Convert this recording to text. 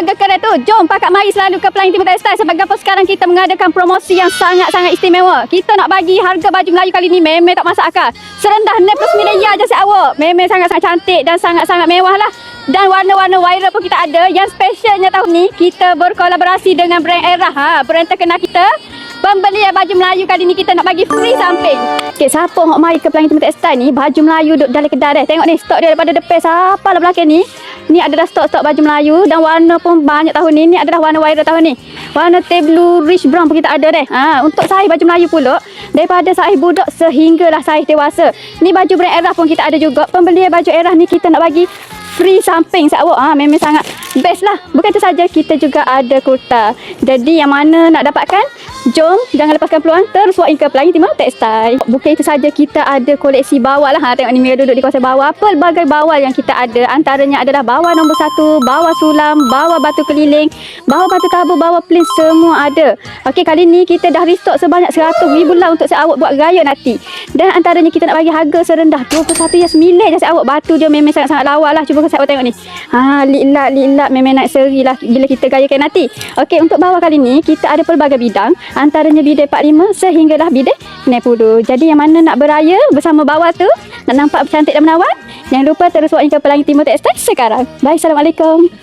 harga keren tu. Jom pakak mari selalu ke Pelangi Timur Textile sebab apa sekarang kita mengadakan promosi yang sangat-sangat istimewa. Kita nak bagi harga baju Melayu kali ni memang tak masuk akal. Serendah RM69 je set awak. Memang sangat-sangat cantik dan sangat-sangat mewah lah. Dan warna-warna viral pun kita ada. Yang specialnya tahun ni kita berkolaborasi dengan brand Era. Brand terkenal kita. Pembelian baju Melayu kali ni kita nak bagi free samping. Okay, siapa nak mari ke Pelangi Timur Textile ni, baju Melayu duduk dalam kedai dah. Tengok ni, stok dia daripada depan siapa lah belakang ni. Ni adalah stok-stok baju Melayu dan warna pun banyak tahun ni. Ni adalah warna viral tahun ni. Warna teh blue rich brown pun kita ada deh. Untuk saiz baju Melayu pula, daripada saiz budak sehinggalah saiz dewasa. Ni baju brand Era pun kita ada juga. Pembelian baju Era ni kita nak bagi free samping set awak. Memang sangat best lah. Bukan itu saja, kita juga ada kurta. Jadi yang mana nak dapatkan, jom jangan lepaskan peluang, terus walk in ke Pelangi Timur Textile. Bukan itu saja, kita ada koleksi bawal lah. Tengok ni Mira duduk di kawasan bawah. Pelbagai bawal yang kita ada, antaranya adalah bawal nombor 1, bawal sulam, bawal batu keliling, bawal batu tabur, bawal plain, semua ada. Okey, kali ni kita dah restock sebanyak 100,000 lah untuk set awak buat gaya nanti. Dan antaranya kita nak bagi harga serendah RM21.9 je set awak. Batu dia memang sangat-sangat lawa lah. Cuba set awak tengok ni. Lit-lat memang nak seri lah bila kita gayakan nanti. Okey, untuk bawal kali ni kita ada pelbagai bidang, antaranya bidang 45 sehinggalah bidang 60. Jadi yang mana nak beraya bersama bawal tu, nak nampak cantik dan menawan, jangan lupa terus walk in ke Pelangi Timur Textile sekarang. Bye, Assalamualaikum.